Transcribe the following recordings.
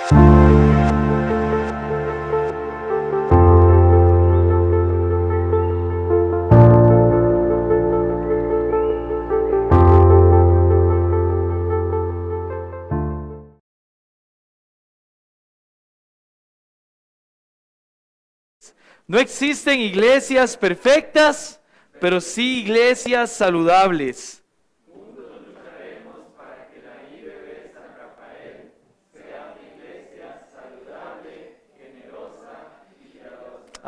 No existen iglesias perfectas, pero sí iglesias saludables.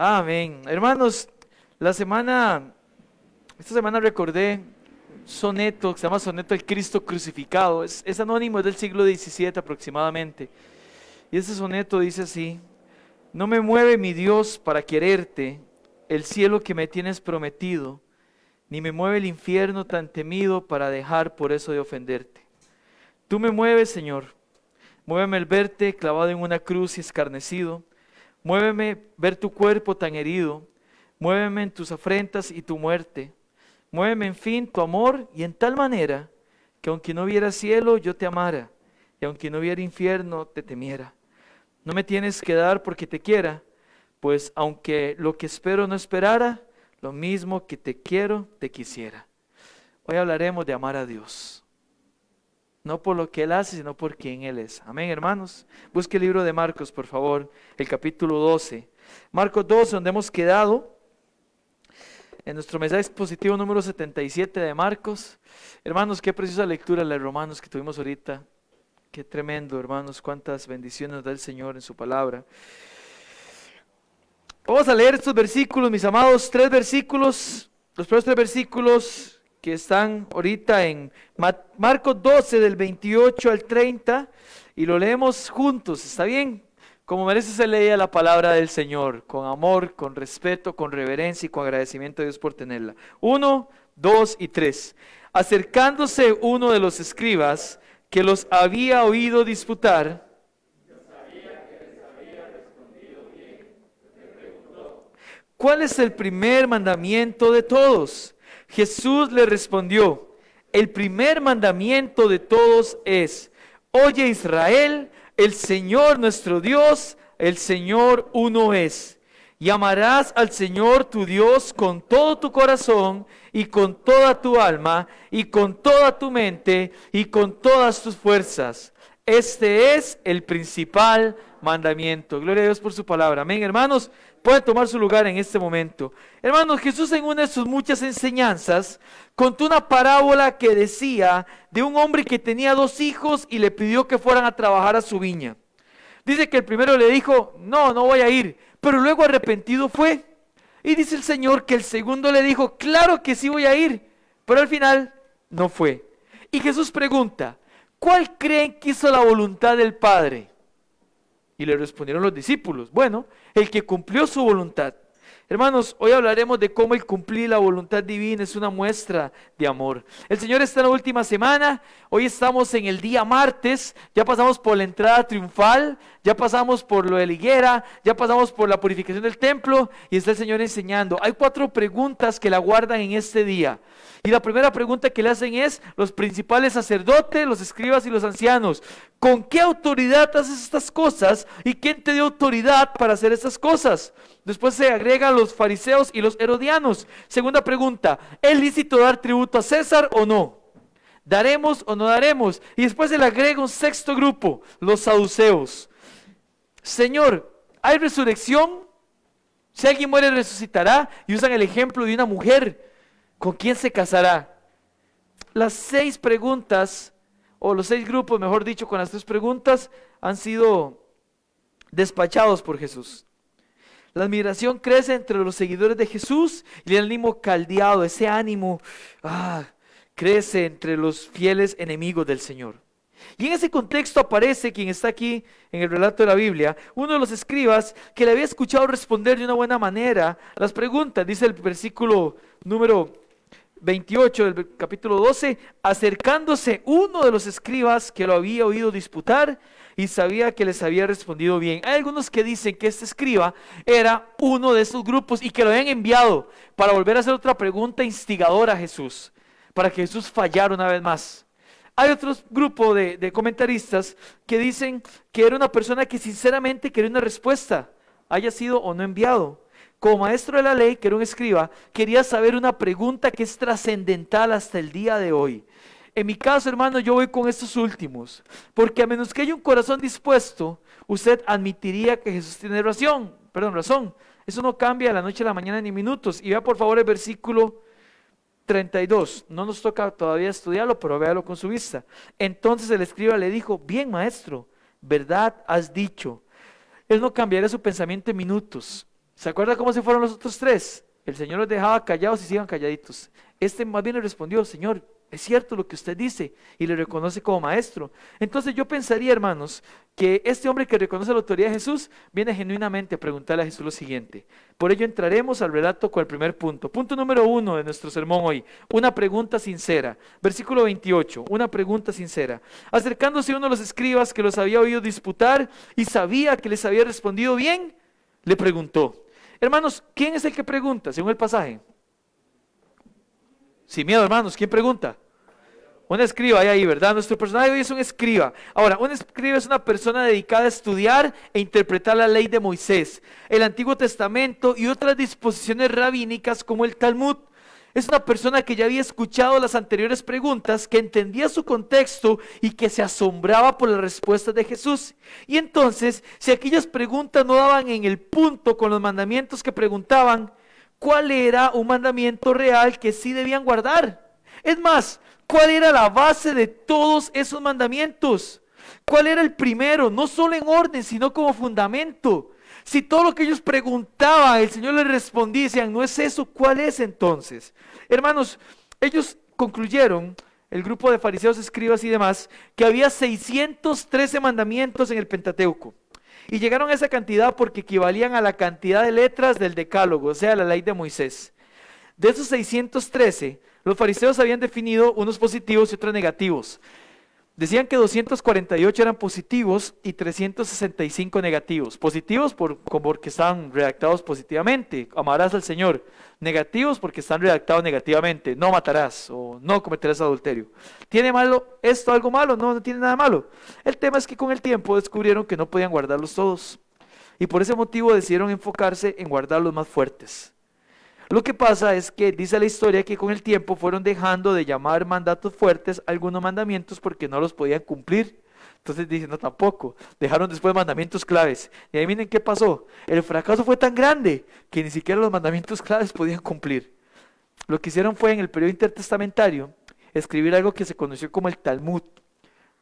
Amén. Hermanos, esta semana recordé un soneto que se llama Soneto al Cristo Crucificado. Es anónimo, es del siglo XVII aproximadamente. Y ese soneto dice así: no me mueve mi Dios para quererte el cielo que me tienes prometido, ni me mueve el infierno tan temido para dejar por eso de ofenderte. Tú me mueves, Señor, muéveme el verte clavado en una cruz y escarnecido, muéveme ver tu cuerpo tan herido, muéveme en tus afrentas y tu muerte, muéveme en fin tu amor y en tal manera que aunque no hubiera cielo yo te amara y aunque no hubiera infierno te temiera. No me tienes que dar porque te quiera, pues aunque lo que espero no esperara, lo mismo que te quiero, te quisiera. Hoy hablaremos de amar a Dios. No por lo que Él hace, sino por quien Él es. Amén, hermanos. Busque el libro de Marcos, por favor, el capítulo 12. Marcos 12, donde hemos quedado en nuestro mensaje expositivo número 77 de Marcos. Hermanos, qué preciosa lectura la de Romanos que tuvimos ahorita. Qué tremendo, hermanos, cuántas bendiciones nos da el Señor en su palabra. Vamos a leer estos versículos, mis amados, 3 versículos, los primeros 3 versículos que están ahorita en Marcos 12 del 28 al 30 y lo leemos juntos, ¿está bien? Como merece ser leída la palabra del Señor, con amor, con respeto, con reverencia y con agradecimiento a Dios por tenerla. 1, 2 y 3. Acercándose uno de los escribas que los había oído disputar, ¿cuál es el primer mandamiento de todos? Jesús le respondió: el primer mandamiento de todos es: oye Israel, el Señor nuestro Dios, el Señor uno es. Y amarás al Señor tu Dios con todo tu corazón y con toda tu alma y con toda tu mente y con todas tus fuerzas. Este es el principal mandamiento. Gloria a Dios por su palabra. Amén, hermanos. Pueden tomar su lugar en este momento. Hermanos, Jesús en una de sus muchas enseñanzas contó una parábola que decía de un hombre que tenía 2 hijos y le pidió que fueran a trabajar a su viña. Dice que el primero le dijo: no voy a ir, pero luego arrepentido fue. Y dice el Señor que el segundo le dijo: claro que sí voy a ir, pero al final no fue. Y Jesús pregunta: ¿cuál creen que hizo la voluntad del Padre? Y le respondieron los discípulos: bueno, el que cumplió su voluntad. Hermanos, hoy hablaremos de cómo el cumplir la voluntad divina es una muestra de amor. El Señor está en la última semana, hoy estamos en el día martes, ya pasamos por la entrada triunfal, ya pasamos por lo de la higuera, ya pasamos por la purificación del templo y está el Señor enseñando. Hay 4 preguntas que la guardan en este día. Y la primera pregunta que le hacen es: los principales sacerdotes, los escribas y los ancianos, ¿con qué autoridad haces estas cosas? ¿Y quién te dio autoridad para hacer estas cosas? Después se agregan los fariseos y los herodianos. Segunda pregunta: ¿es lícito dar tributo a César o no? ¿Daremos o no daremos? Y después se le agrega un 6º grupo, los saduceos. Señor, ¿hay resurrección? Si alguien muere, resucitará. Y usan el ejemplo de una mujer. ¿Con quién se casará? Las 6 preguntas, o los 6 grupos, mejor dicho, con las 3 preguntas, han sido despachados por Jesús. La admiración crece entre los seguidores de Jesús y el ánimo caldeado, ese ánimo crece entre los fieles enemigos del Señor. Y en ese contexto aparece quien está aquí en el relato de la Biblia, uno de los escribas que le había escuchado responder de una buena manera a las preguntas. Dice el versículo número 28 del capítulo 12: acercándose uno de los escribas que lo había oído disputar y sabía que les había respondido bien. Hay algunos que dicen que este escriba era uno de esos grupos y que lo habían enviado para volver a hacer otra pregunta instigadora a Jesús, para que Jesús fallara una vez más. Hay otro grupo de comentaristas que dicen que era una persona que sinceramente quería una respuesta, haya sido o no enviado. Como maestro de la ley, que era un escriba, quería saber una pregunta que es trascendental hasta el día de hoy. En mi caso, hermano, yo voy con estos últimos, porque a menos que haya un corazón dispuesto, usted admitiría que Jesús tiene razón. Eso no cambia de la noche a la mañana ni minutos. Y vea por favor el versículo 32. No nos toca todavía estudiarlo, pero véalo con su vista. Entonces el escriba le dijo: bien, maestro, verdad has dicho. Él no cambiaría su pensamiento en minutos. ¿Se acuerda cómo se fueron los otros tres? El Señor los dejaba callados y sigan calladitos. Este más bien le respondió: Señor, es cierto lo que usted dice, y le reconoce como maestro. Entonces yo pensaría, hermanos, que este hombre que reconoce la autoridad de Jesús viene genuinamente a preguntarle a Jesús lo siguiente. Por ello entraremos al relato con el primer punto. Punto número 1 de nuestro sermón hoy: una pregunta sincera. Versículo 28, una pregunta sincera. Acercándose uno de los escribas que los había oído disputar y sabía que les había respondido bien, le preguntó. Hermanos, ¿quién es el que pregunta según el pasaje? Sin miedo, hermanos, ¿quién pregunta? Un escriba hay ahí, ¿verdad? Nuestro personaje hoy es un escriba. Ahora, un escriba es una persona dedicada a estudiar e interpretar la ley de Moisés, el Antiguo Testamento y otras disposiciones rabínicas como el Talmud. Es una persona que ya había escuchado las anteriores preguntas, que entendía su contexto y que se asombraba por las respuestas de Jesús. Y entonces, si aquellas preguntas no daban en el punto con los mandamientos que preguntaban, ¿cuál era un mandamiento real que sí debían guardar? Es más, ¿cuál era la base de todos esos mandamientos? ¿Cuál era el primero? No solo en orden, sino como fundamento. Si todo lo que ellos preguntaban, el Señor les respondía y decían: no es eso, ¿cuál es entonces? Hermanos, ellos concluyeron, el grupo de fariseos, escribas y demás, que había 613 mandamientos en el Pentateuco. Y llegaron a esa cantidad porque equivalían a la cantidad de letras del Decálogo, o sea, la ley de Moisés. De esos 613, los fariseos habían definido unos positivos y otros negativos. Decían que 248 eran positivos y 365 negativos. Positivos porque están redactados positivamente, amarás al Señor. Negativos porque están redactados negativamente, no matarás o no cometerás adulterio. ¿Tiene malo esto algo malo? No, no tiene nada malo. El tema es que con el tiempo descubrieron que no podían guardarlos todos. Y por ese motivo decidieron enfocarse en guardar los más fuertes. Lo que pasa es que dice la historia que con el tiempo fueron dejando de llamar mandatos fuertes algunos mandamientos porque no los podían cumplir. Entonces dicen: no, tampoco. Dejaron después mandamientos claves. Y ahí miren qué pasó. El fracaso fue tan grande que ni siquiera los mandamientos claves podían cumplir. Lo que hicieron fue, en el periodo intertestamentario, escribir algo que se conoció como el Talmud,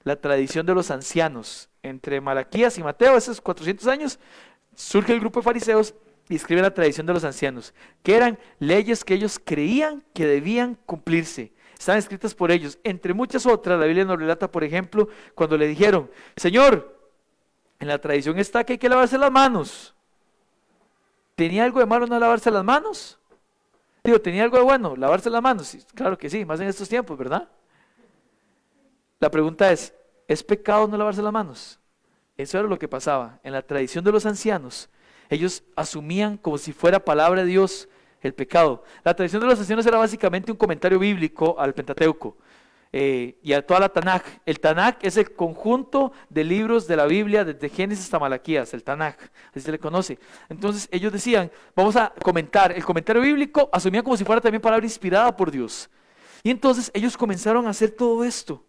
la tradición de los ancianos. Entre Malaquías y Mateo, esos 400 años, surge el grupo de fariseos y escribe la tradición de los ancianos, que eran leyes que ellos creían que debían cumplirse. Estaban escritas por ellos. Entre muchas otras, la Biblia nos relata, por ejemplo, cuando le dijeron: Señor, en la tradición está que hay que lavarse las manos. ¿Tenía algo de malo no lavarse las manos? ¿Tenía algo de bueno lavarse las manos? Sí, claro que sí, más en estos tiempos, ¿verdad? La pregunta ¿es pecado no lavarse las manos? Eso era lo que pasaba. En la tradición de los ancianos, ellos asumían como si fuera palabra de Dios el pecado. La tradición de los ancianos era básicamente un comentario bíblico al Pentateuco y a toda la Tanaj. El Tanaj es el conjunto de libros de la Biblia desde Génesis hasta Malaquías, el Tanaj, así se le conoce. Entonces ellos decían: vamos a comentar. El comentario bíblico asumían como si fuera también palabra inspirada por Dios. Y entonces ellos comenzaron a hacer todo esto.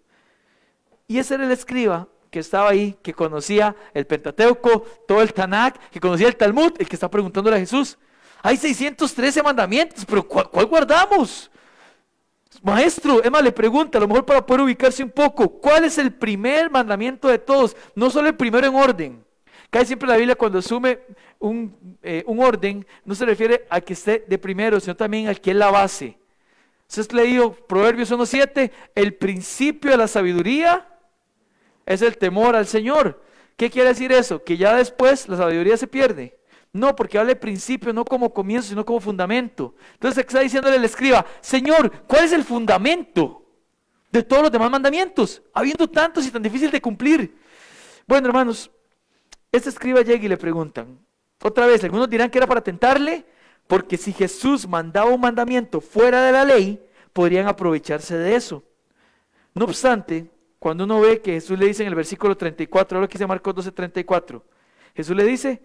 Y ese era el escriba que estaba ahí, que conocía el Pentateuco, todo el Tanaj, que conocía el Talmud, el que está preguntándole a Jesús: hay 613 mandamientos, pero ¿cuál guardamos? Maestro, es más, le pregunta, a lo mejor para poder ubicarse un poco: ¿cuál es el primer mandamiento de todos? No solo el primero en orden. Casi siempre la Biblia, cuando asume un orden, no se refiere a que esté de primero, sino también al que es la base. ¿Ustedes han leído Proverbios 1:7? El principio de la sabiduría es el temor al Señor. ¿Qué quiere decir eso? Que ya después la sabiduría se pierde. No, porque habla de principio, no como comienzo, sino como fundamento. Entonces está diciéndole el escriba: Señor, ¿cuál es el fundamento de todos los demás mandamientos, habiendo tantos y tan difícil de cumplir? Bueno, hermanos, este escriba llega y le preguntan, otra vez, algunos dirán que era para tentarle, porque si Jesús mandaba un mandamiento fuera de la ley, podrían aprovecharse de eso. No obstante, cuando uno ve que Jesús le dice en el versículo 34, lo que dice Marcos 12:34, Jesús le dice,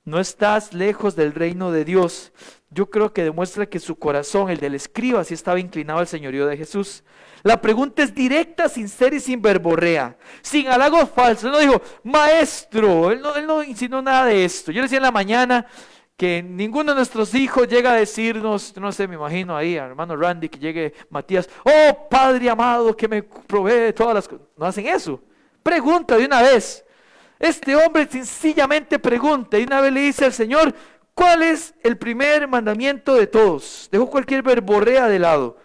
no estás lejos del reino de Dios. Yo creo que demuestra que su corazón, el del escriba, sí estaba inclinado al señorío de Jesús. La pregunta es directa, sincera y sin verborrea, sin halagos falsos. Él no dijo, maestro, él no insinuó nada de esto. Yo le decía en la mañana que ninguno de nuestros hijos llega a decirnos, no sé, me imagino ahí al hermano Randy, que llegue Matías, oh Padre amado que me provee todas las cosas. No hacen eso. Pregunta de una vez. Este hombre sencillamente pregunta y una vez le dice al Señor, ¿cuál es el primer mandamiento de todos? Dejó cualquier verborrea de lado,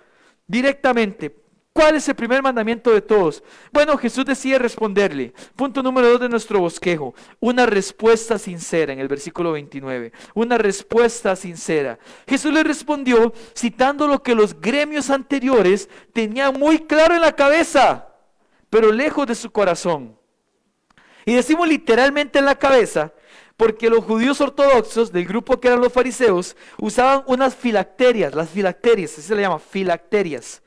directamente. ¿Cuál es el primer mandamiento de todos? Bueno, Jesús decide responderle. Punto número 2 de nuestro bosquejo. Una respuesta sincera en el versículo 29. Una respuesta sincera. Jesús le respondió citando lo que los gremios anteriores tenían muy claro en la cabeza, pero lejos de su corazón. Y decimos literalmente en la cabeza, porque los judíos ortodoxos del grupo que eran los fariseos usaban unas filacterias, las filacterias, así se le llama, filacterias.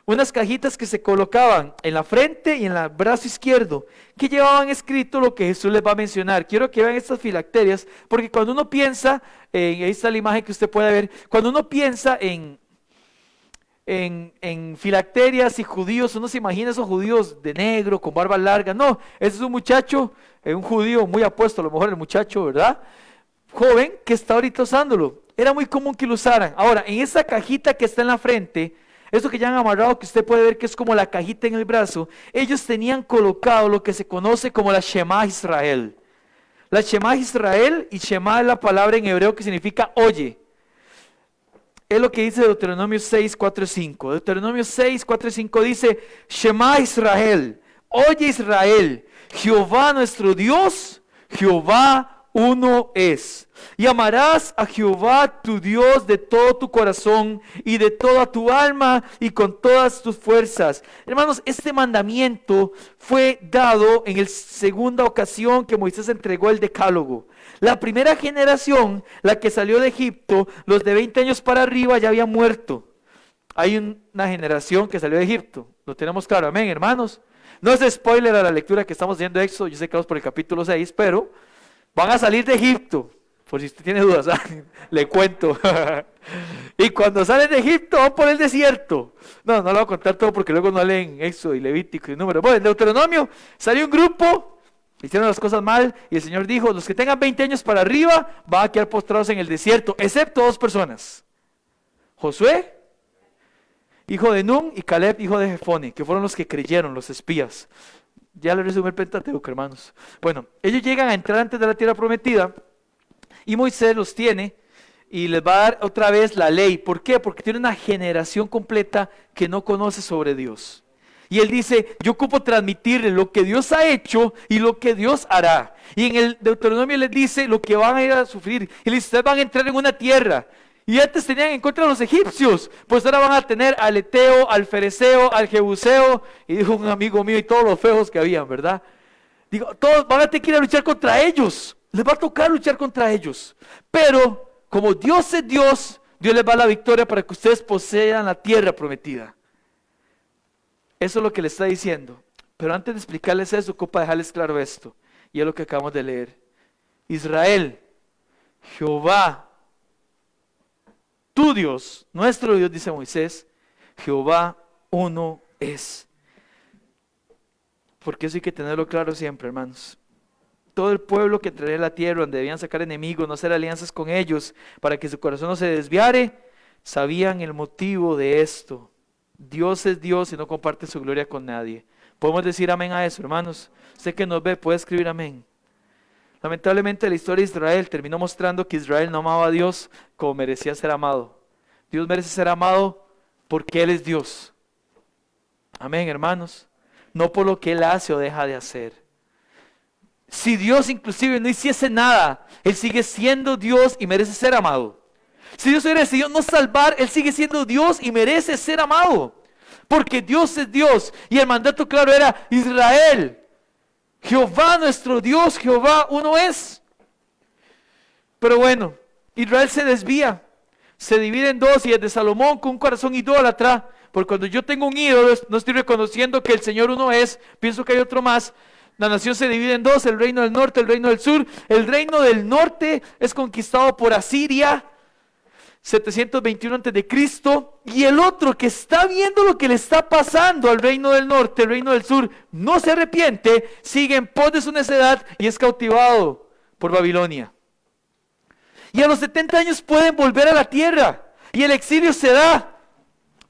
Unas cajitas que se colocaban en la frente y en el brazo izquierdo, que llevaban escrito lo que Jesús les va a mencionar. Quiero que vean estas filacterias, porque cuando uno piensa, ahí está la imagen que usted puede ver, cuando uno piensa en filacterias y judíos, uno se imagina esos judíos de negro, con barba larga. No, ese es un muchacho, un judío muy apuesto, a lo mejor el muchacho, ¿verdad? Joven, que está ahorita usándolo. Era muy común que lo usaran. Ahora, en esa cajita que está en la frente, eso que ya han amarrado, que usted puede ver que es como la cajita en el brazo, ellos tenían colocado lo que se conoce como la Shema Israel. La Shema Israel, y Shema es la palabra en hebreo que significa oye. Es lo que dice Deuteronomio 6, 4 y 5. Deuteronomio 6, 4 y 5 dice, Shema Israel, oye Israel, Jehová nuestro Dios, Jehová uno es. Y amarás a Jehová tu Dios de todo tu corazón y de toda tu alma y con todas tus fuerzas. Hermanos, este mandamiento fue dado en la segunda ocasión que Moisés entregó el decálogo. La primera generación, la que salió de Egipto, los de 20 años para arriba ya habían muerto. Hay una generación que salió de Egipto, lo tenemos claro, amén, hermanos. No es spoiler a la lectura que estamos viendo de Éxodo, yo sé que vamos por el capítulo 6, pero van a salir de Egipto, por si usted tiene dudas, le cuento. Y cuando salen de Egipto van por el desierto. No lo voy a contar todo porque luego no leen Éxodo y Levítico y Números. Bueno, en Deuteronomio salió un grupo, hicieron las cosas mal y el Señor dijo, los que tengan 20 años para arriba van a quedar postrados en el desierto, excepto 2 personas. Josué, hijo de Nun, y Caleb, hijo de Jefone, que fueron los que creyeron, los espías. Ya les resumí el Pentateuco, hermanos. Bueno, ellos llegan a entrar antes de la tierra prometida y Moisés los tiene y les va a dar otra vez la ley. ¿Por qué? Porque tiene una generación completa que no conoce sobre Dios. Y él dice, yo ocupo transmitirle lo que Dios ha hecho y lo que Dios hará. Y en el Deuteronomio les dice lo que van a ir a sufrir. Y les dice, ustedes van a entrar en una tierra. Y antes tenían en contra a los egipcios, pues ahora van a tener al Eteo, al Fereceo, al Jebuseo, y dijo un amigo mío, y todos los feos que habían, ¿verdad? Digo, todos van a tener que ir a luchar contra ellos, les va a tocar luchar contra ellos, pero como Dios es Dios, Dios les va a la victoria para que ustedes posean la tierra prometida. Eso es lo que le está diciendo, pero antes de explicarles eso, ocupa dejarles claro esto, y es lo que acabamos de leer. Israel, Jehová, tu Dios, nuestro Dios, dice Moisés, Jehová uno es. Porque eso hay que tenerlo claro siempre, hermanos. Todo el pueblo que entraría a la tierra donde debían sacar enemigos, no hacer alianzas con ellos, para que su corazón no se desviare, sabían el motivo de esto. Dios es Dios y no comparte su gloria con nadie. Podemos decir amén a eso, hermanos. Usted que nos ve puede escribir amén. Lamentablemente la historia de Israel terminó mostrando que Israel no amaba a Dios como merecía ser amado. Dios merece ser amado porque Él es Dios. Amén, hermanos. No por lo que Él hace o deja de hacer. Si Dios inclusive no hiciese nada, Él sigue siendo Dios y merece ser amado. Si Dios hubiera decidido no salvar, Él sigue siendo Dios y merece ser amado. Porque Dios es Dios y el mandato claro era Israel. Jehová nuestro Dios, Jehová uno es. Pero bueno, Israel se desvía, se divide en dos y desde Salomón con un corazón idólatra porque cuando yo tengo un ídolo, no estoy reconociendo que el Señor uno es, pienso que hay otro más. La nación se divide en dos, el reino del norte, el reino del sur. El reino del norte es conquistado por Asiria, 721 a.C., y el otro que está viendo lo que le está pasando al reino del norte, el reino del sur, no se arrepiente, sigue en pos de su necedad y es cautivado por Babilonia. Y a los 70 años pueden volver a la tierra y el exilio se da,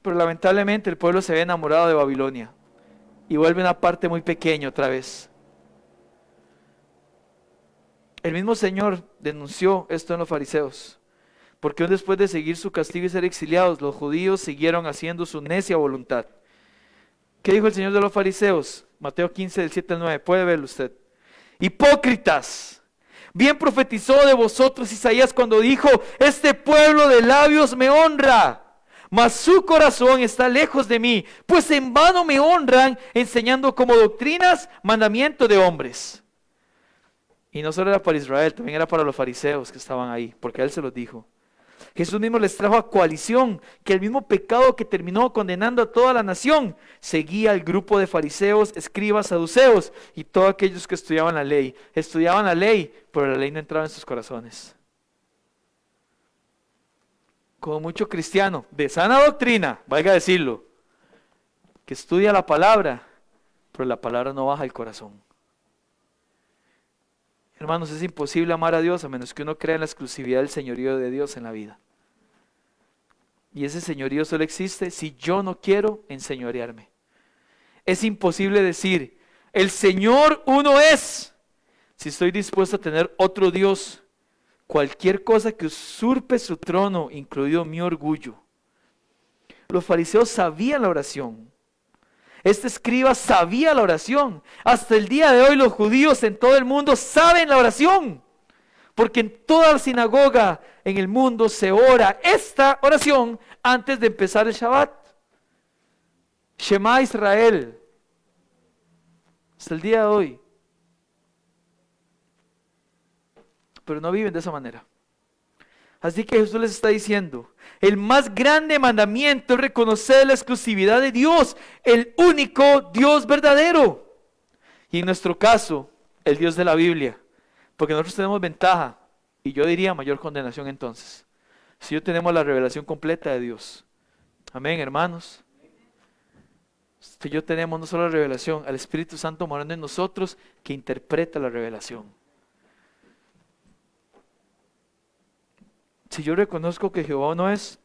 pero lamentablemente el pueblo se ve enamorado de Babilonia y vuelve una parte muy pequeña otra vez. El mismo Señor denunció esto en los fariseos. Porque después de seguir su castigo y ser exiliados, los judíos siguieron haciendo su necia voluntad. ¿Qué dijo el Señor de los fariseos? Mateo 15, del 7 al 9, puede verlo usted. Hipócritas, bien profetizó de vosotros Isaías cuando dijo, este pueblo de labios me honra, mas su corazón está lejos de mí, pues en vano me honran, enseñando como doctrinas mandamientos de hombres. Y no solo era para Israel, también era para los fariseos que estaban ahí, porque Él se los dijo. Jesús mismo les trajo a coalición que el mismo pecado que terminó condenando a toda la nación seguía al grupo de fariseos, escribas, saduceos y todos aquellos que estudiaban la ley. Estudiaban la ley, pero la ley no entraba en sus corazones. Como mucho cristiano de sana doctrina, valga a decirlo, que estudia la palabra, pero la palabra no baja al corazón. Hermanos, es imposible amar a Dios a menos que uno crea en la exclusividad del señorío de Dios en la vida. Y ese señorío solo existe si yo no quiero enseñorearme. Es imposible decir, el Señor uno es, si estoy dispuesto a tener otro Dios, cualquier cosa que usurpe su trono, incluido mi orgullo. Los fariseos sabían la oración. Este escriba sabía la oración. Hasta el día de hoy los judíos en todo el mundo saben la oración. Porque en toda la sinagoga en el mundo se ora esta oración antes de empezar el Shabbat. Shema Israel. Hasta el día de hoy. Pero no viven de esa manera. Así que Jesús les está diciendo, el más grande mandamiento es reconocer la exclusividad de Dios, el único Dios verdadero. Y en nuestro caso, el Dios de la Biblia. Porque nosotros tenemos ventaja, y yo diría mayor condenación entonces, si yo tenemos la revelación completa de Dios. Amén, hermanos. Si yo tenemos no solo la revelación, al Espíritu Santo morando en nosotros, que interpreta la revelación. Si yo reconozco que Jehová no es,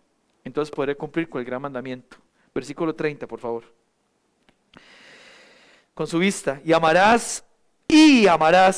entonces podré cumplir con el gran mandamiento. Versículo 30, por favor. Con su vista, y amarás,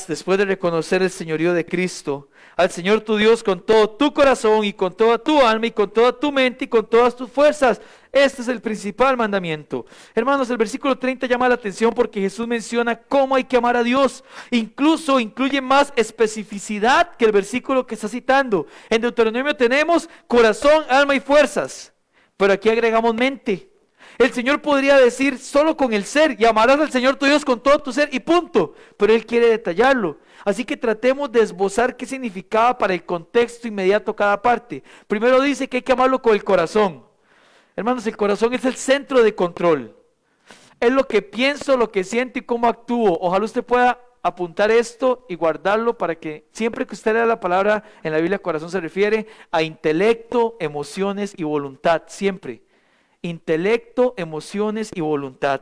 después de reconocer el señorío de Cristo, al Señor tu Dios con todo tu corazón y con toda tu alma y con toda tu mente y con todas tus fuerzas. Este es el principal mandamiento. Hermanos, el versículo 30 llama la atención porque Jesús menciona cómo hay que amar a Dios. Incluso incluye más especificidad que el versículo que está citando. En Deuteronomio tenemos corazón, alma y fuerzas, pero aquí agregamos mente. El Señor podría decir solo con el ser, y amarás al Señor tu Dios con todo tu ser y punto, pero Él quiere detallarlo. Así que tratemos de esbozar qué significaba para el contexto inmediato cada parte. Primero dice que hay que amarlo con el corazón. Hermanos, el corazón es el centro de control. Es lo que pienso, lo que siento y cómo actúo. Ojalá usted pueda apuntar esto y guardarlo para que siempre que usted lea la palabra en la Biblia, corazón se refiere a intelecto, emociones y voluntad, siempre. Intelecto, emociones y voluntad.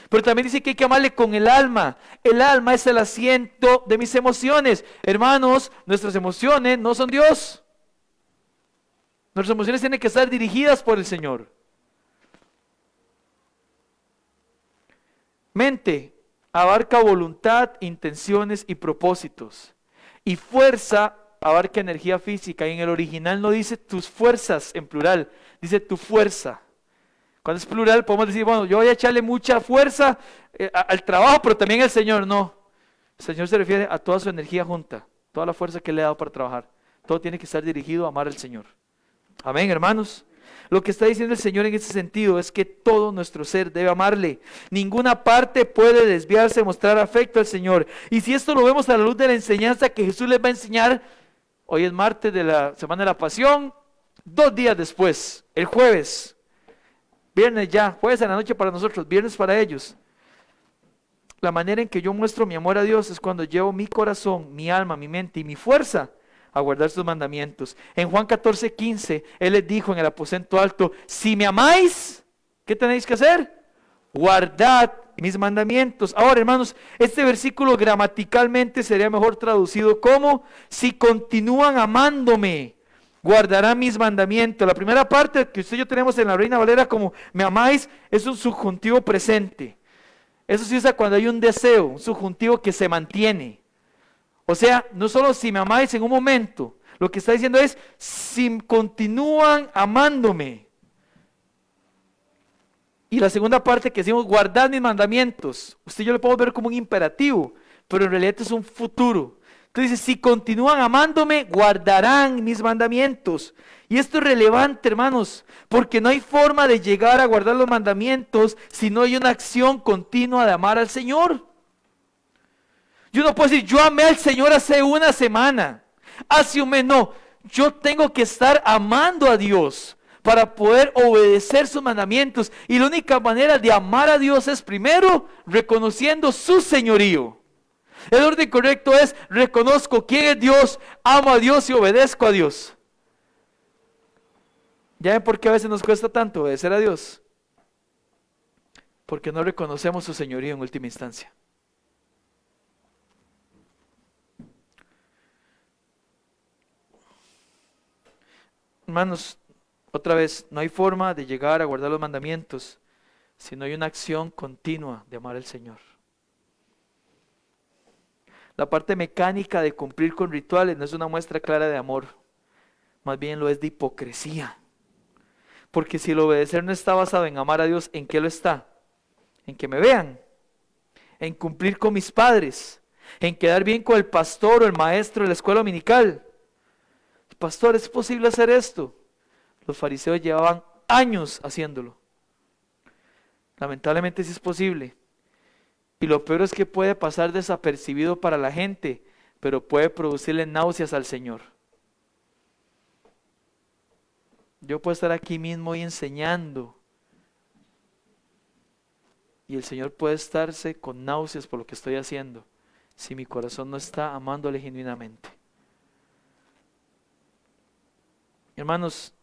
Pero también dice que hay que amarle con el alma. El alma es el asiento de mis emociones. Hermanos, nuestras emociones no son Dios. Nuestras emociones tienen que estar dirigidas por el Señor. Mente abarca voluntad, intenciones y propósitos. Y fuerza abarca energía física. Y en el original no dice tus fuerzas en plural, dice tu fuerza. Cuando es plural podemos decir, bueno, yo voy a echarle mucha fuerza al trabajo, pero también al Señor. No, el Señor se refiere a toda su energía junta, toda la fuerza que le ha dado para trabajar. Todo tiene que estar dirigido a amar al Señor. Amén, hermanos. Lo que está diciendo el Señor en ese sentido es que todo nuestro ser debe amarle. Ninguna parte puede desviarse de mostrar afecto al Señor. Y si esto lo vemos a la luz de la enseñanza que Jesús les va a enseñar, hoy es martes de la Semana de la Pasión, 2 días después, el jueves, Viernes ya, jueves en la noche para nosotros, viernes para ellos. La manera en que yo muestro mi amor a Dios es cuando llevo mi corazón, mi alma, mi mente y mi fuerza a guardar sus mandamientos. En Juan 14:15, Él les dijo en el aposento alto, si me amáis, ¿qué tenéis que hacer? Guardad mis mandamientos. Ahora, hermanos, este versículo gramaticalmente sería mejor traducido como, si continúan amándome, guardarán mis mandamientos. La primera parte que usted y yo tenemos en la Reina Valera como me amáis, es un subjuntivo presente. Eso se usa cuando hay un deseo, un subjuntivo que se mantiene. O sea, no solo si me amáis en un momento, lo que está diciendo es, si continúan amándome. Y la segunda parte que decimos, guardad mis mandamientos. Usted y yo lo podemos ver como un imperativo, pero en realidad es un futuro. Entonces dice, si continúan amándome, guardarán mis mandamientos. Y esto es relevante, hermanos, porque no hay forma de llegar a guardar los mandamientos si no hay una acción continua de amar al Señor. Yo no puedo decir, yo amé al Señor hace una semana, hace un mes, no. Yo tengo que estar amando a Dios para poder obedecer sus mandamientos. Y la única manera de amar a Dios es primero reconociendo su señorío. El orden correcto es, reconozco quién es Dios, amo a Dios y obedezco a Dios. ¿Ya ven por qué a veces nos cuesta tanto obedecer a Dios? Porque no reconocemos su señorío en última instancia. Hermanos, otra vez, no hay forma de llegar a guardar los mandamientos si no hay una acción continua de amar al Señor. La parte mecánica de cumplir con rituales no es una muestra clara de amor, más bien lo es de hipocresía. Porque si el obedecer no está basado en amar a Dios, ¿en qué lo está? En que me vean, en cumplir con mis padres, en quedar bien con el pastor o el maestro de la escuela dominical. Pastor, ¿es posible hacer esto? Los fariseos llevaban años haciéndolo. Lamentablemente sí es posible. Y lo peor es que puede pasar desapercibido para la gente, pero puede producirle náuseas al Señor. Yo puedo estar aquí mismo y enseñando, y el Señor puede estarse con náuseas por lo que estoy haciendo, si mi corazón no está amándole genuinamente. Hermanos,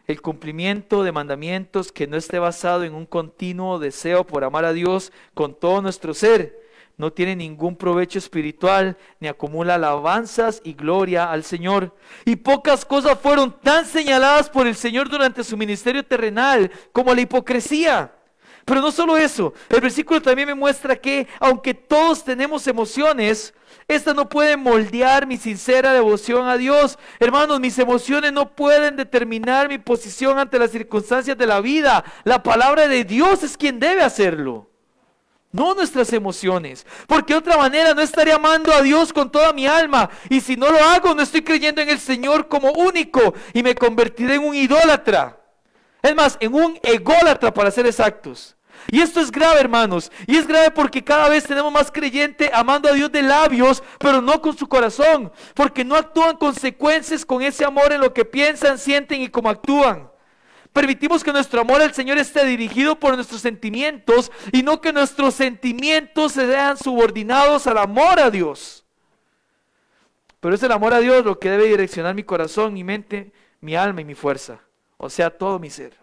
el cumplimiento de mandamientos que no esté basado en un continuo deseo por amar a Dios con todo nuestro ser, no tiene ningún provecho espiritual, ni acumula alabanzas y gloria al Señor. Y pocas cosas fueron tan señaladas por el Señor durante su ministerio terrenal como la hipocresía. Pero no solo eso, el versículo también me muestra que aunque todos tenemos emociones, estas no pueden moldear mi sincera devoción a Dios. Hermanos, mis emociones no pueden determinar mi posición ante las circunstancias de la vida. La palabra de Dios es quien debe hacerlo, no nuestras emociones, porque de otra manera no estaré amando a Dios con toda mi alma, y si no lo hago no estoy creyendo en el Señor como único y me convertiré en un idólatra. Es más, en un ególatra para ser exactos. Y esto es grave, hermanos, y es grave porque cada vez tenemos más creyentes amando a Dios de labios, pero no con su corazón, porque no actúan consecuencias con ese amor en lo que piensan, sienten y cómo actúan. Permitimos que nuestro amor al Señor esté dirigido por nuestros sentimientos y no que nuestros sentimientos se vean subordinados al amor a Dios. Pero es el amor a Dios lo que debe direccionar mi corazón, mi mente, mi alma y mi fuerza, o sea, todo mi ser.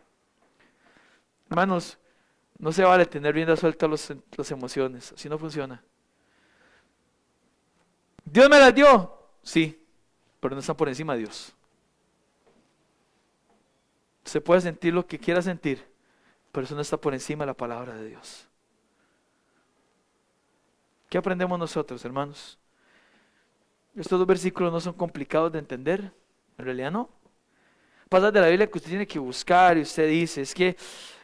Hermanos, no se vale tener rienda suelta las emociones, así no funciona. ¿Dios me las dio? Sí, pero no están por encima de Dios. Se puede sentir lo que quiera sentir, pero eso no está por encima de la palabra de Dios. ¿Qué aprendemos nosotros, hermanos? Estos dos versículos no son complicados de entender, en realidad no. Pasajes de la Biblia que usted tiene que buscar y usted dice, es que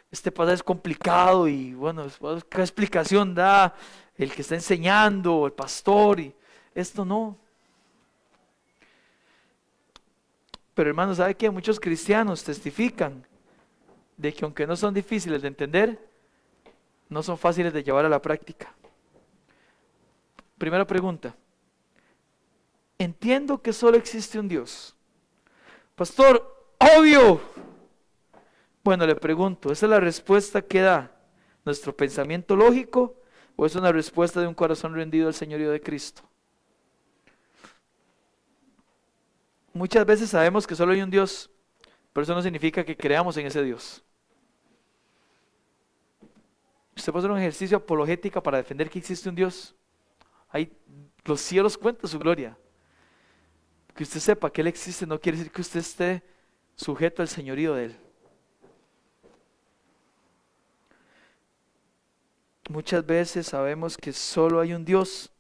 este pasaje es complicado y bueno, ¿qué explicación da el que está enseñando, el pastor? Y esto no. Pero hermanos, ¿sabe qué? Muchos cristianos testifican de que aunque no son difíciles de entender, no son fáciles de llevar a la práctica. Primera pregunta. Entiendo que solo existe un Dios. Pastor, obvio. Bueno, le pregunto, ¿esa es la respuesta que da nuestro pensamiento lógico o es una respuesta de un corazón rendido al señorío de Cristo? Muchas veces sabemos que solo hay un Dios, pero eso no significa que creamos en ese Dios. Usted puede hacer un ejercicio apologética para defender que existe un Dios. Ahí los cielos cuentan su gloria. Que usted sepa que Él existe no quiere decir que usted esté sujeto al señorío de Él. Muchas veces sabemos que solo hay un Dios,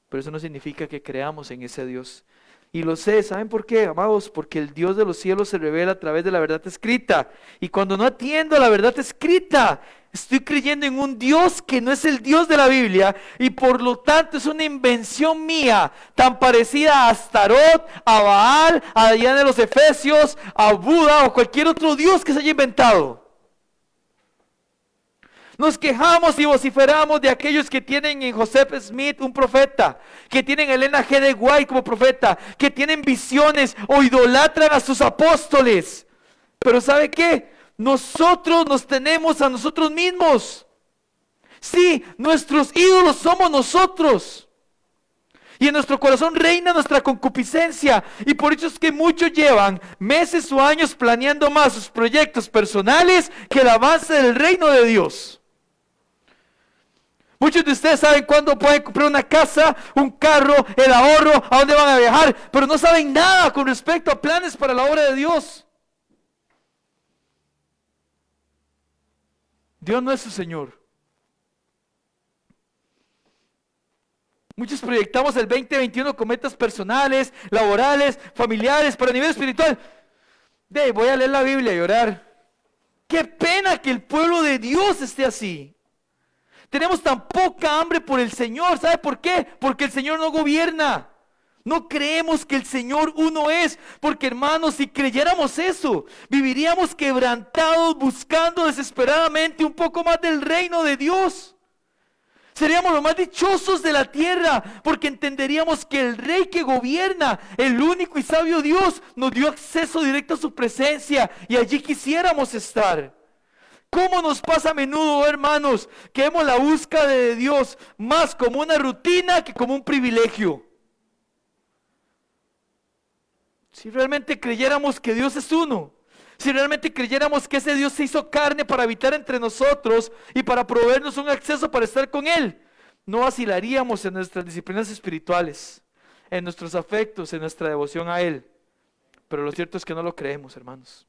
pero eso no significa que creamos en ese Dios. Y lo sé, ¿saben por qué, amados? Porque el Dios de los cielos se revela a través de la verdad escrita. Y cuando no atiendo a la verdad escrita, estoy creyendo en un Dios que no es el Dios de la Biblia. Y por lo tanto es una invención mía, tan parecida a Astarot, a Baal, a Diana de los Efesios, a Buda o cualquier otro Dios que se haya inventado. Nos quejamos y vociferamos de aquellos que tienen en Joseph Smith un profeta, que tienen a Elena G. de White como profeta, que tienen visiones o idolatran a sus apóstoles. Pero ¿sabe qué? Nosotros nos tenemos a nosotros mismos. Sí, nuestros ídolos somos nosotros. Y en nuestro corazón reina nuestra concupiscencia. Y por eso es que muchos llevan meses o años planeando más sus proyectos personales que el avance del reino de Dios. Muchos de ustedes saben cuándo pueden comprar una casa, un carro, el ahorro, a dónde van a viajar, pero no saben nada con respecto a planes para la obra de Dios. Dios no es su Señor. Muchos proyectamos el 2021 con metas personales, laborales, familiares, pero a nivel espiritual. Voy a leer la Biblia y orar. Qué pena que el pueblo de Dios esté así. Tenemos tan poca hambre por el Señor. ¿Sabe por qué? Porque el Señor no gobierna. No creemos que el Señor uno es. Porque, hermanos, si creyéramos eso, viviríamos quebrantados buscando desesperadamente un poco más del reino de Dios. Seríamos los más dichosos de la tierra, porque entenderíamos que el Rey que gobierna, el único y sabio Dios, nos dio acceso directo a su presencia y allí quisiéramos estar. ¿Cómo nos pasa a menudo, hermanos, que vemos la búsqueda de Dios más como una rutina que como un privilegio? Si realmente creyéramos que Dios es uno, si realmente creyéramos que ese Dios se hizo carne para habitar entre nosotros y para proveernos un acceso para estar con Él, no vacilaríamos en nuestras disciplinas espirituales, en nuestros afectos, en nuestra devoción a Él. Pero lo cierto es que no lo creemos, hermanos.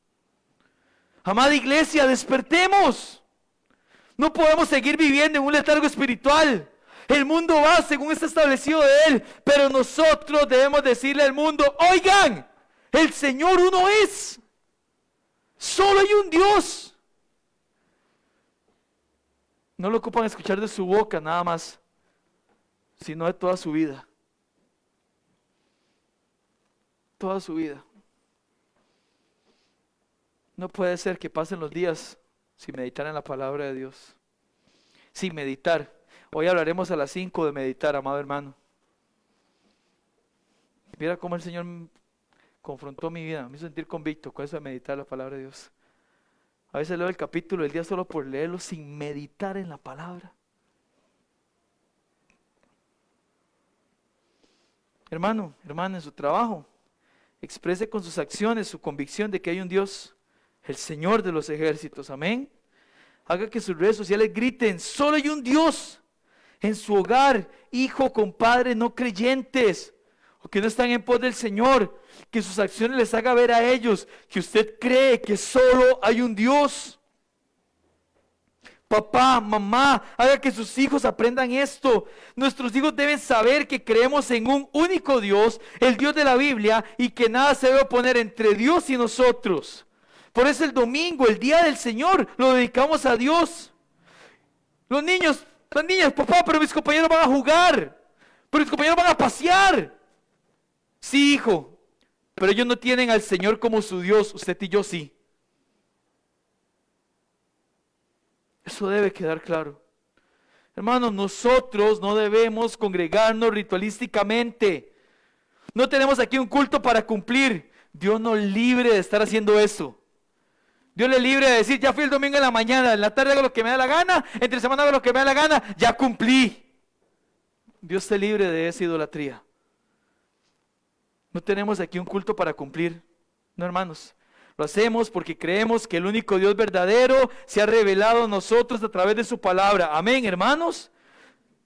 Amada iglesia, despertemos. No podemos seguir viviendo en un letargo espiritual. El mundo va según está establecido de Él, pero nosotros debemos decirle al mundo: oigan, el Señor uno es. Solo hay un Dios. No lo ocupan escuchar de su boca nada más, sino de toda su vida. Toda su vida. No puede ser que pasen los días sin meditar en la palabra de Dios. Sin meditar. Hoy hablaremos a las 5 de meditar, amado hermano. Mira cómo el Señor confrontó mi vida, me hizo sentir convicto con eso de meditar la palabra de Dios. A veces leo el capítulo del día solo por leerlo sin meditar en la palabra. Hermano, hermana, en su trabajo, exprese con sus acciones su convicción de que hay un Dios, el Señor de los ejércitos, amén. Haga que sus redes sociales griten: solo hay un Dios. En su hogar, hijo, compadre, no creyentes, o que no están en pos del Señor, que sus acciones les haga ver a ellos que usted cree que solo hay un Dios. Papá, mamá, haga que sus hijos aprendan esto. Nuestros hijos deben saber que creemos en un único Dios, el Dios de la Biblia, y que nada se debe oponer entre Dios y nosotros. Por eso el domingo, el día del Señor, lo dedicamos a Dios. Los niños, las niñas: papá, pero mis compañeros van a jugar, pero mis compañeros van a pasear. Sí, hijo, pero ellos no tienen al Señor como su Dios, usted y yo sí. Eso debe quedar claro. Hermanos, nosotros no debemos congregarnos ritualísticamente. No tenemos aquí un culto para cumplir. Dios nos libre de estar haciendo eso. Dios le libre de decir, ya fui el domingo en la mañana, en la tarde hago lo que me da la gana, entre semana hago lo que me da la gana, ya cumplí. Dios te libre de esa idolatría. No tenemos aquí un culto para cumplir, no, hermanos. Lo hacemos porque creemos que el único Dios verdadero se ha revelado a nosotros a través de su palabra. Amén, hermanos.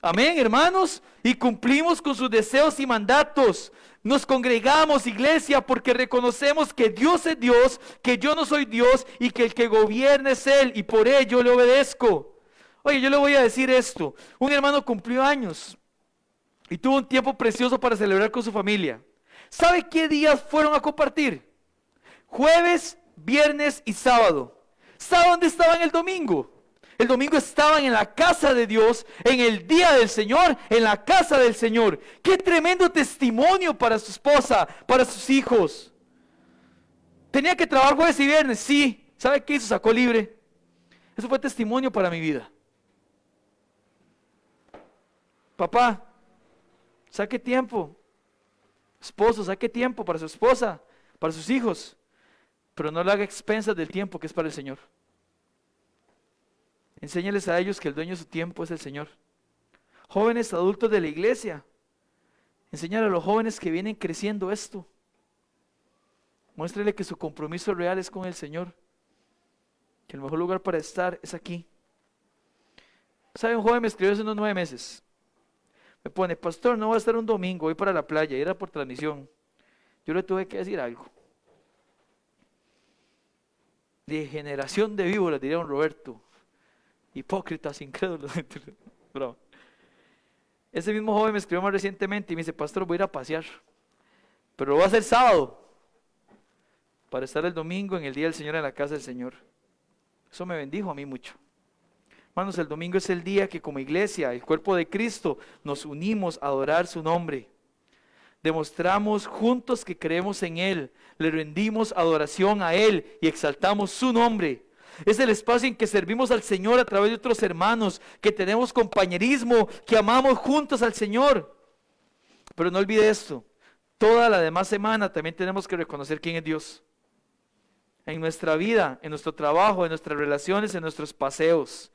Amén, hermanos. Y cumplimos con sus deseos y mandatos. Nos congregamos, iglesia, porque reconocemos que Dios es Dios, que yo no soy Dios y que el que gobierna es Él, y por ello le obedezco. Oye, yo le voy a decir esto. Un hermano cumplió años y tuvo un tiempo precioso para celebrar con su familia. ¿Sabe qué días fueron a compartir? Jueves, viernes y sábado. ¿Sabe dónde estaban el domingo? El domingo estaban en la casa de Dios, en el día del Señor, en la casa del Señor. ¡Qué tremendo testimonio para su esposa, para sus hijos! Tenía que trabajar jueves y viernes, sí. ¿Sabe qué hizo? Sacó libre. Eso fue testimonio para mi vida. Papá, saque tiempo. Esposo, saque tiempo para su esposa, para sus hijos. Pero no le haga expensas del tiempo que es para el Señor. Enséñales a ellos que el dueño de su tiempo es el Señor. Jóvenes adultos de la iglesia, enséñale a los jóvenes que vienen creciendo esto. Muéstrele que su compromiso real es con el Señor, que el mejor lugar para estar es aquí. ¿Sabe? Un joven me escribió hace unos 9 meses. Me pone, pastor, no voy a estar un domingo, voy para la playa, y era por transmisión. Yo le tuve que decir algo. De generación de víboras, diría don Roberto. Hipócritas, incrédulos. Bro. Ese mismo joven me escribió más recientemente y me dice, pastor, voy a ir a pasear, pero lo voy a hacer sábado, para estar el domingo en el día del Señor en la casa del Señor. Eso me bendijo a mí mucho. Hermanos, el domingo es el día que como iglesia, el cuerpo de Cristo, nos unimos a adorar su nombre. Demostramos juntos que creemos en Él, le rendimos adoración a Él y exaltamos su nombre. Es el espacio en que servimos al Señor a través de otros hermanos, que tenemos compañerismo, que amamos juntos al Señor. Pero no olvide esto, toda la demás semana también tenemos que reconocer quién es Dios. En nuestra vida, en nuestro trabajo, en nuestras relaciones, en nuestros paseos.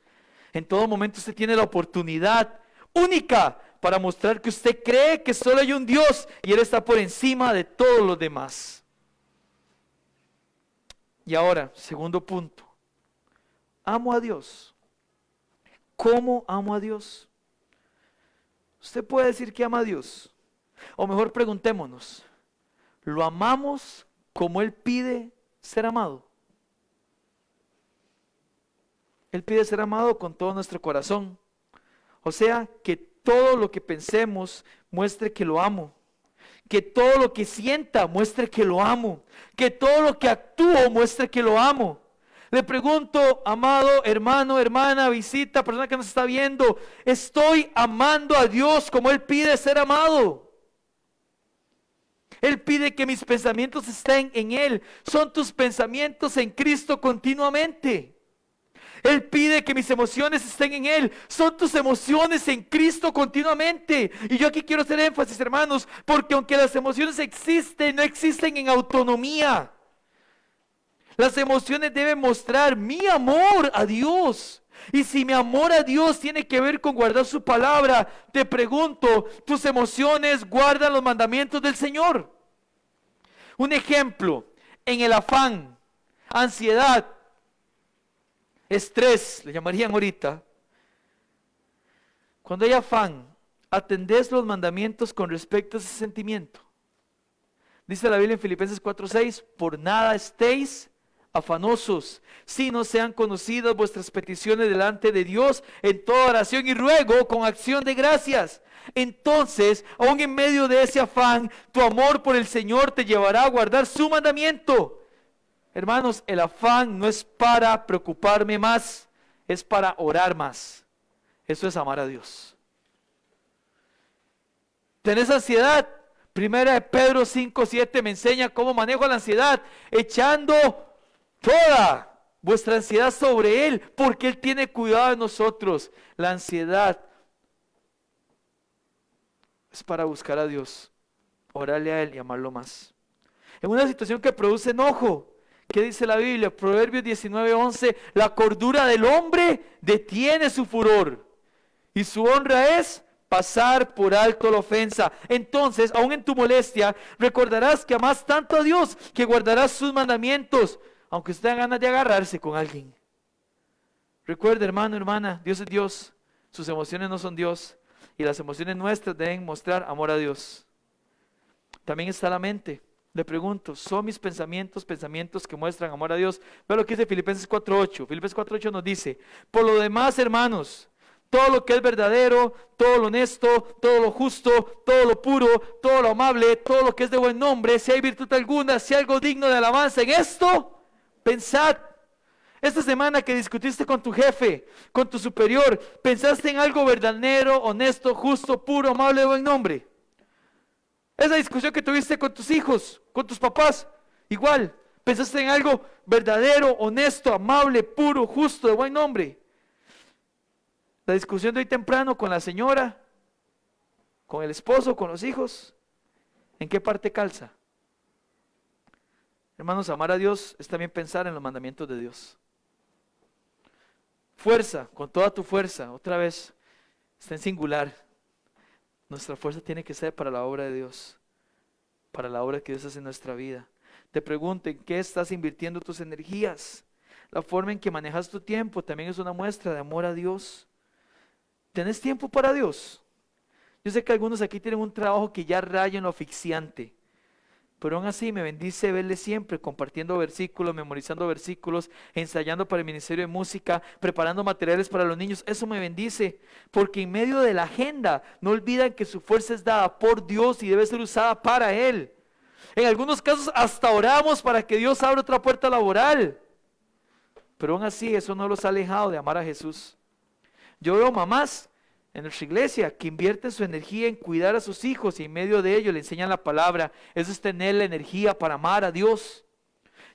En todo momento usted tiene la oportunidad única para mostrar que usted cree que solo hay un Dios y Él está por encima de todos los demás. Y ahora, segundo punto. Amo a Dios. ¿Cómo amo a Dios? Usted puede decir que ama a Dios. O mejor preguntémonos, ¿lo amamos como Él pide ser amado? Él pide ser amado con todo nuestro corazón. O sea, que todo lo que pensemos muestre que lo amo. Que todo lo que sienta muestre que lo amo. Que todo lo que actúo muestre que lo amo. Le pregunto, amado hermano, hermana, visita, persona que nos está viendo, ¿estoy amando a Dios como Él pide ser amado? Él pide que mis pensamientos estén en Él. Son tus pensamientos en Cristo continuamente. Él pide que mis emociones estén en Él. Son tus emociones en Cristo continuamente. Y yo aquí quiero hacer énfasis, hermanos, porque aunque las emociones existen, no existen en autonomía. Las emociones deben mostrar mi amor a Dios. Y si mi amor a Dios tiene que ver con guardar su palabra, te pregunto, ¿tus emociones guardan los mandamientos del Señor? Un ejemplo, en el afán, ansiedad, estrés, le llamarían ahorita. Cuando hay afán, ¿atendés los mandamientos con respecto a ese sentimiento? Dice la Biblia en Filipenses 4:6, por nada estéis afanosos, si no sean conocidas vuestras peticiones delante de Dios en toda oración y ruego con acción de gracias. Entonces, aún en medio de ese afán, tu amor por el Señor te llevará a guardar su mandamiento. Hermanos, el afán no es para preocuparme más, es para orar más. Eso es amar a Dios. ¿Tenés ansiedad? Primera de Pedro 5:7 me enseña cómo manejo la ansiedad, echando toda vuestra ansiedad sobre Él, porque Él tiene cuidado de nosotros. La ansiedad es para buscar a Dios, orarle a Él y amarlo más. En una situación que produce enojo, ¿Qué dice la Biblia? Proverbios 19:11, la cordura del hombre detiene su furor y su honra es pasar por alto la ofensa. Entonces, aun en tu molestia, recordarás que amás tanto a Dios que guardarás sus mandamientos, aunque usted tenga ganas de agarrarse con alguien. Recuerde, hermano, hermana, Dios es Dios, sus emociones no son Dios, y las emociones nuestras deben mostrar amor a Dios. También está la mente. Le pregunto, ¿son mis pensamientos que muestran amor a Dios? Vea lo que dice Filipenses 4:8. Filipenses 4:8 nos dice, por lo demás, hermanos, todo lo que es verdadero, todo lo honesto, todo lo justo, todo lo puro, todo lo amable, todo lo que es de buen nombre, si hay virtud alguna, si hay algo digno de alabanza, en esto, pensad. Esta semana que discutiste con tu jefe, con tu superior, ¿pensaste en algo verdadero, honesto, justo, puro, amable, de buen nombre? Esa discusión que tuviste con tus hijos, con tus papás, igual, ¿pensaste en algo verdadero, honesto, amable, puro, justo, de buen nombre? La discusión de hoy temprano con la señora, con el esposo, con los hijos, ¿en qué parte calza? Hermanos, amar a Dios es también pensar en los mandamientos de Dios. Fuerza, con toda tu fuerza, otra vez, está en singular. Nuestra fuerza tiene que ser para la obra de Dios, para la obra que Dios hace en nuestra vida. Te pregunto, ¿en qué estás invirtiendo tus energías? La forma en que manejas tu tiempo también es una muestra de amor a Dios. ¿Tenés tiempo para Dios? Yo sé que algunos aquí tienen un trabajo que ya raya en lo asfixiante, pero aún así me bendice verle siempre compartiendo versículos, memorizando versículos, ensayando para el ministerio de música, preparando materiales para los niños. Eso me bendice, porque en medio de la agenda no olvidan que su fuerza es dada por Dios y debe ser usada para Él. En algunos casos hasta oramos para que Dios abra otra puerta laboral, pero aún así eso no los ha alejado de amar a Jesús. Yo veo mamás en nuestra iglesia que invierten su energía en cuidar a sus hijos y en medio de ello le enseñan la palabra. Eso es tener la energía para amar a Dios.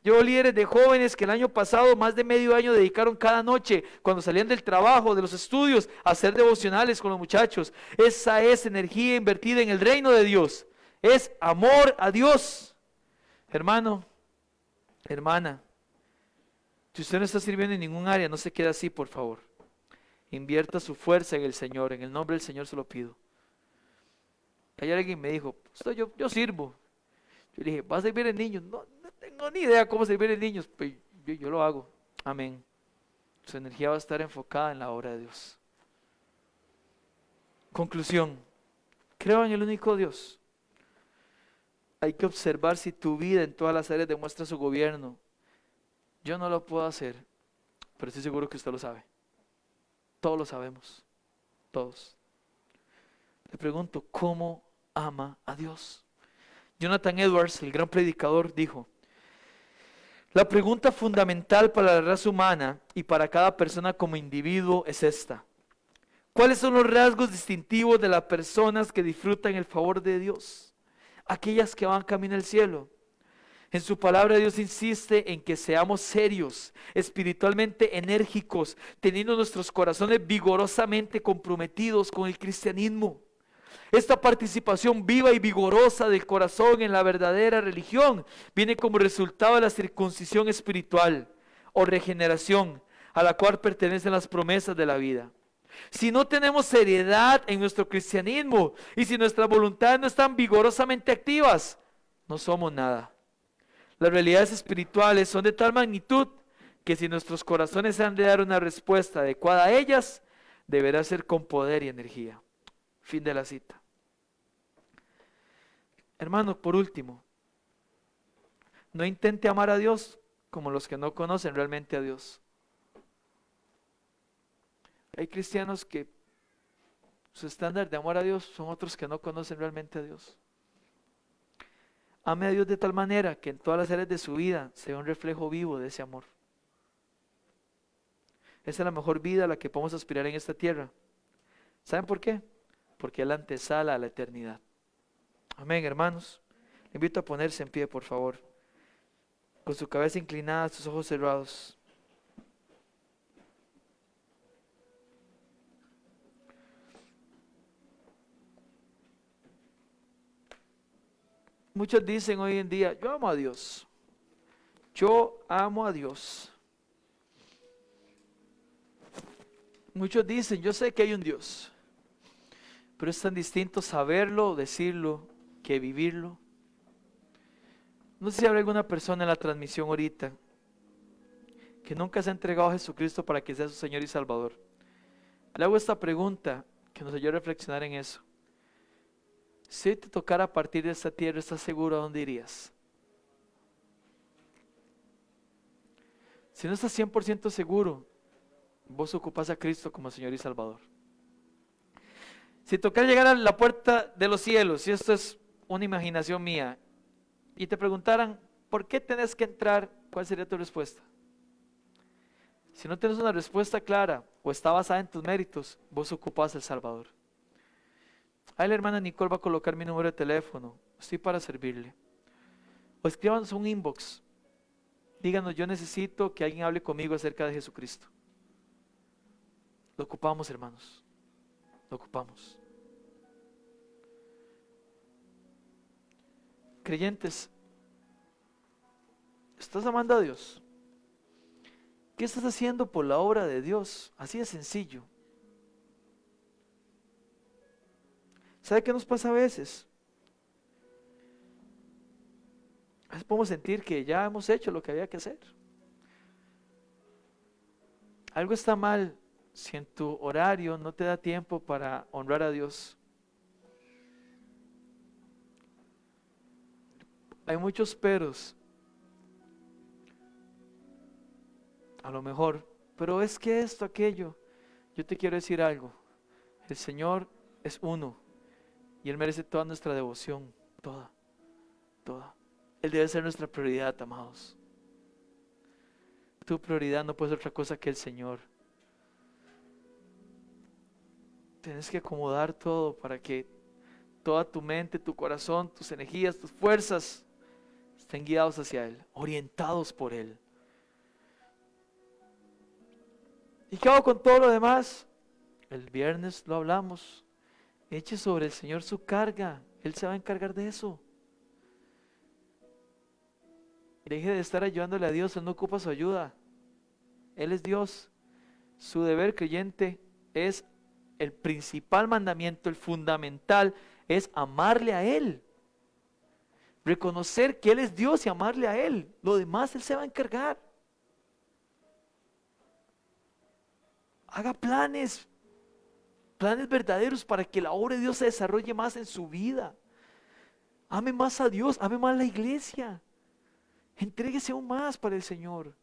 Yo veo líderes de jóvenes que el año pasado más de medio año dedicaron cada noche, cuando salían del trabajo, de los estudios, a hacer devocionales con los muchachos. Esa es energía invertida en el reino de Dios. Es amor a Dios. Hermano, hermana, si usted no está sirviendo en ningún área, no se quede así, por favor. Invierta su fuerza en el Señor, en el nombre del Señor se lo pido. Ayer alguien me dijo, yo sirvo. Yo le dije, ¿vas a servir en niños? No tengo ni idea cómo servir en niños, pero yo lo hago. Amén. Su energía va a estar enfocada en la obra de Dios. Conclusión, creo en el único Dios. Hay que observar si tu vida en todas las áreas demuestra su gobierno. Yo no lo puedo hacer, pero estoy seguro que usted lo sabe. Todos lo sabemos, todos. Le pregunto, ¿cómo ama a Dios? Jonathan Edwards, el gran predicador, dijo, la pregunta fundamental para la raza humana y para cada persona como individuo es esta. ¿Cuáles son los rasgos distintivos de las personas que disfrutan el favor de Dios? Aquellas que van camino al cielo. En su palabra Dios insiste en que seamos serios, espiritualmente enérgicos, teniendo nuestros corazones vigorosamente comprometidos con el cristianismo. Esta participación viva y vigorosa del corazón en la verdadera religión viene como resultado de la circuncisión espiritual o regeneración a la cual pertenecen las promesas de la vida. Si no tenemos seriedad en nuestro cristianismo y si nuestras voluntades no están vigorosamente activas, no somos nada. Las realidades espirituales son de tal magnitud que si nuestros corazones han de dar una respuesta adecuada a ellas, deberá ser con poder y energía. Fin de la cita. Hermano, por último, no intente amar a Dios como los que no conocen realmente a Dios. Hay cristianos que su estándar de amor a Dios son otros que no conocen realmente a Dios. Ame a Dios de tal manera que en todas las áreas de su vida sea un reflejo vivo de ese amor. Esa es la mejor vida a la que podemos aspirar en esta tierra. ¿Saben por qué? Porque es la antesala a la eternidad. Amén, hermanos. Le invito a ponerse en pie, por favor. Con su cabeza inclinada, sus ojos cerrados. Muchos dicen hoy en día, yo amo a Dios, Yo amo a Dios. Muchos dicen, yo sé que hay un Dios, pero es tan distinto saberlo, decirlo, que vivirlo. No sé si habrá alguna persona en la transmisión ahorita que nunca se ha entregado a Jesucristo para que sea su Señor y Salvador. Le hago esta pregunta que nos ayude a reflexionar en eso. Si hoy te tocara partir de esta tierra, ¿estás seguro a dónde irías? Si no estás 100% seguro, vos ocupás a Cristo como Señor y Salvador. Si tocara llegar a la puerta de los cielos, y esto es una imaginación mía, y te preguntaran, ¿por qué tenés que entrar? ¿Cuál sería tu respuesta? Si no tienes una respuesta clara o está basada en tus méritos, vos ocupás el Salvador. Ahí la hermana Nicole va a colocar mi número de teléfono. Estoy para servirle. O escríbanos un inbox. Díganos, yo necesito que alguien hable conmigo acerca de Jesucristo. Lo ocupamos, hermanos. Lo ocupamos. Creyentes, ¿estás amando a Dios? ¿Qué estás haciendo por la obra de Dios? Así de sencillo. ¿Sabe qué nos pasa a veces? A veces podemos sentir que ya hemos hecho lo que había que hacer. Algo está mal si en tu horario no te da tiempo para honrar a Dios. Hay muchos peros. A lo mejor, pero es que esto, aquello. Yo te quiero decir algo. El Señor es uno y Él merece toda nuestra devoción, toda. Él debe ser nuestra prioridad, amados. Tu prioridad no puede ser otra cosa que el Señor. Tienes que acomodar todo para que toda tu mente, tu corazón, tus energías, tus fuerzas estén guiados hacia Él, orientados por Él. ¿Y qué hago con todo lo demás? El viernes lo hablamos. Eche sobre el Señor su carga. Él se va a encargar de eso. Deje de estar ayudándole a Dios. Él no ocupa su ayuda. Él es Dios. Su deber creyente es el principal mandamiento, el fundamental, es amarle a Él. Reconocer que Él es Dios y amarle a Él. Lo demás Él se va a encargar. Haga planes verdaderos para que la obra de Dios se desarrolle más en su vida. Ame más a Dios, ame más a la iglesia. Entréguese aún más para el Señor.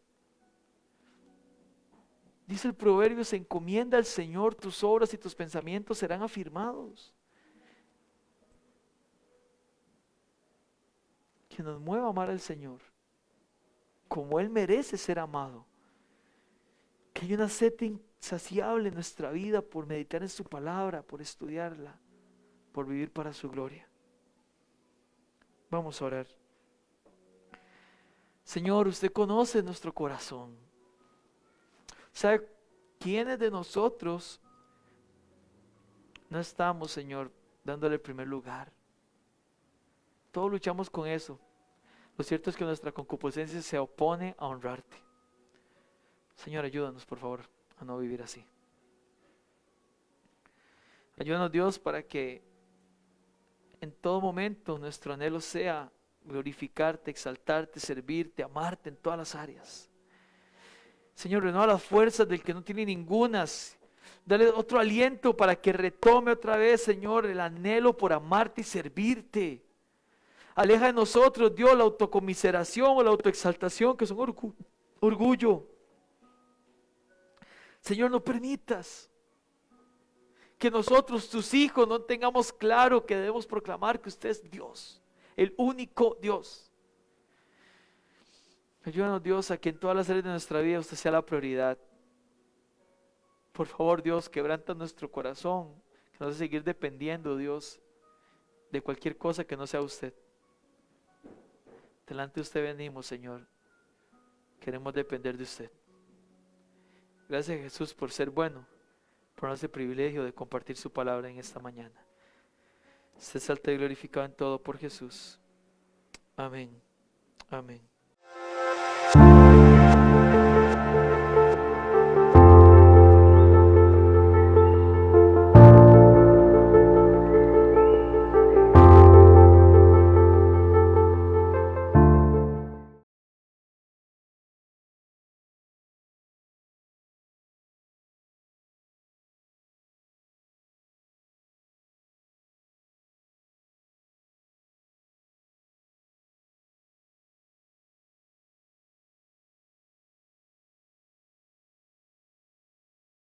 Dice el proverbio, se encomienda al Señor, tus obras y tus pensamientos serán afirmados. Que nos mueva a amar al Señor, como Él merece ser amado. Que hay una sed insaciable en nuestra vida por meditar en su palabra, por estudiarla, por vivir para su gloria. Vamos a orar. Señor, usted conoce nuestro corazón. ¿Sabe quiénes de nosotros no estamos, Señor, dándole el primer lugar? Todos luchamos con eso. Lo cierto es que nuestra concupiscencia se opone a honrarte. Señor, ayúdanos, por favor, a no vivir así. Ayúdanos, Dios, para que en todo momento nuestro anhelo sea glorificarte, exaltarte, servirte, amarte en todas las áreas. Señor, renueva las fuerzas del que no tiene ningunas. Dale otro aliento para que retome otra vez, Señor, el anhelo por amarte y servirte. Aleja de nosotros, Dios, la autocomiseración o la autoexaltación, que son orgullo. Señor, no permitas que nosotros, tus hijos, no tengamos claro que debemos proclamar que usted es Dios, el único Dios. Ayúdanos, Dios, a que en todas las áreas de nuestra vida usted sea la prioridad. Por favor, Dios, quebranta nuestro corazón, que nos hace seguir dependiendo, Dios, de cualquier cosa que no sea usted. Delante de usted venimos, Señor. Queremos depender de usted. Gracias, Jesús, por ser bueno, por darnos el privilegio de compartir su palabra en esta mañana. Sea exaltado y glorificado en todo por Jesús. Amén. Amén.